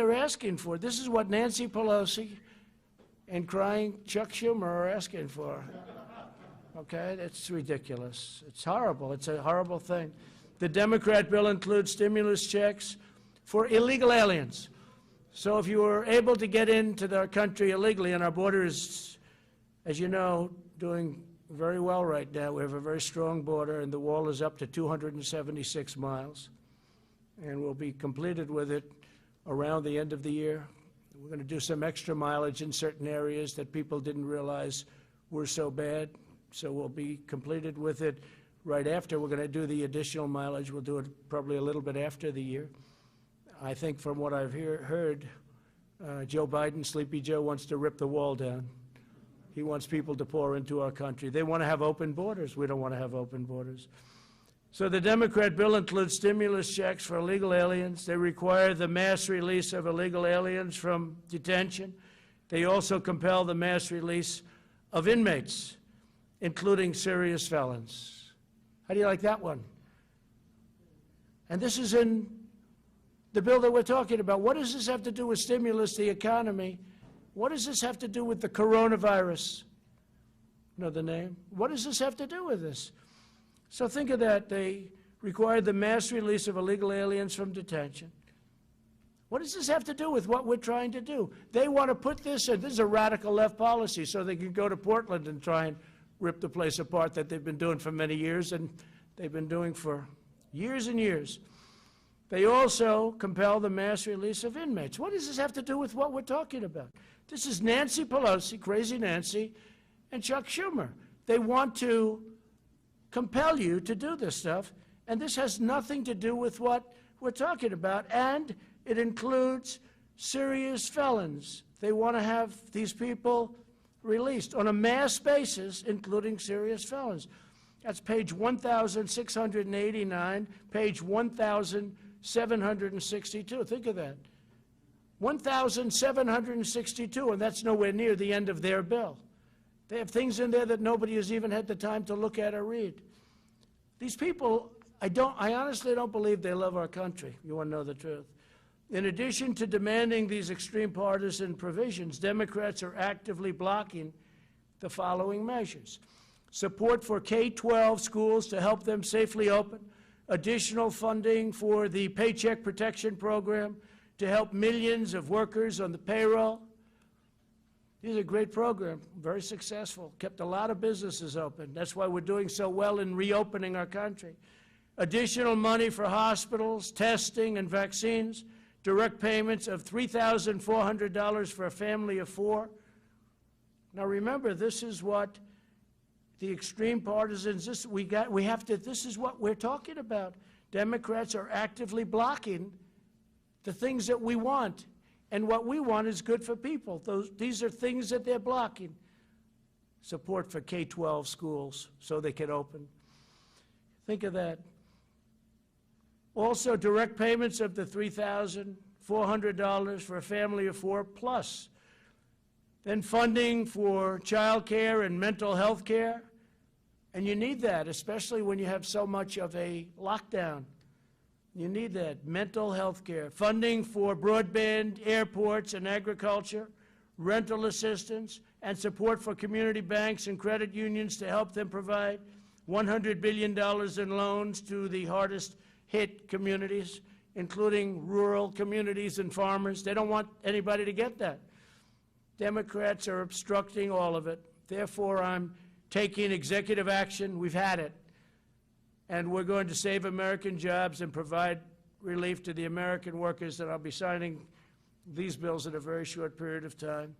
they're asking for. This is what Nancy Pelosi and crying Chuck Schumer are asking for. Okay? It's ridiculous. It's horrible. It's a horrible thing. The Democrat bill includes stimulus checks for illegal aliens. So if you were able to get into our country illegally, and our border is, as you know, doing very well right now. We have a very strong border, and the wall is up to 276 miles. And we'll be completed with it around the end of the year. We're going to do some extra mileage in certain areas that people didn't realize were so bad. So we'll be completed with it right after. We're going to do the additional mileage. We'll do it probably a little bit after the year. I think from what I've heard, Joe Biden, Sleepy Joe, wants to rip the wall down. He wants people to pour into our country. They want to have open borders. We don't want to have open borders. So the Democrat bill includes stimulus checks for illegal aliens. They require the mass release of illegal aliens from detention. They also compel the mass release of inmates, including serious felons. How do you like that one? And this is in the bill that we're talking about. What does this have to do with stimulus, the economy? What does this have to do with the coronavirus? Know the name? What does this have to do with this? So think of that. They require the mass release of illegal aliens from detention. What does this have to do with what we're trying to do? They want to put this in. This is a radical left policy, so they can go to Portland and try and rip the place apart that they've been doing for many years, and they've been doing for years and years. They also compel the mass release of inmates. What does this have to do with what we're talking about? This is Nancy Pelosi, Crazy Nancy, and Chuck Schumer. They want to compel you to do this stuff, and this has nothing to do with what we're talking about, and it includes serious felons. They want to have these people released on a mass basis, including serious felons. That's page 1,689, page 1,762. Think of that. 1,762, and that's nowhere near the end of their bill. They have things in there that nobody has even had the time to look at or read. These people, I honestly don't believe they love our country. You want to know the truth. In addition to demanding these extreme partisan provisions, Democrats are actively blocking the following measures: support for K-12 schools to help them safely open, additional funding for the Paycheck Protection Program to help millions of workers on the payroll. These are a great program, very successful, kept a lot of businesses open. That's why we're doing so well in reopening our country. Additional money for hospitals, testing, and vaccines, direct payments of $3,400 for a family of 4. Now remember, this is what the extreme partisans, this is what we're talking about. Democrats are actively blocking the things that we want. And what we want is good for people. These are things that they're blocking. Support for K-12 schools so they can open. Think of that. Also, direct payments of the $3,400 for a family of 4 plus. Then funding for child care and mental health care. And you need that, especially when you have so much of a lockdown. You need that. Mental health care. Funding for broadband, airports, and agriculture. Rental assistance, and support for community banks and credit unions to help them provide $100 billion in loans to the hardest hit communities, including rural communities and farmers. They don't want anybody to get that. Democrats are obstructing all of it. Therefore, I'm taking executive action. We've had it. And we're going to save American jobs and provide relief to the American workers, and I'll be signing these bills in a very short period of time.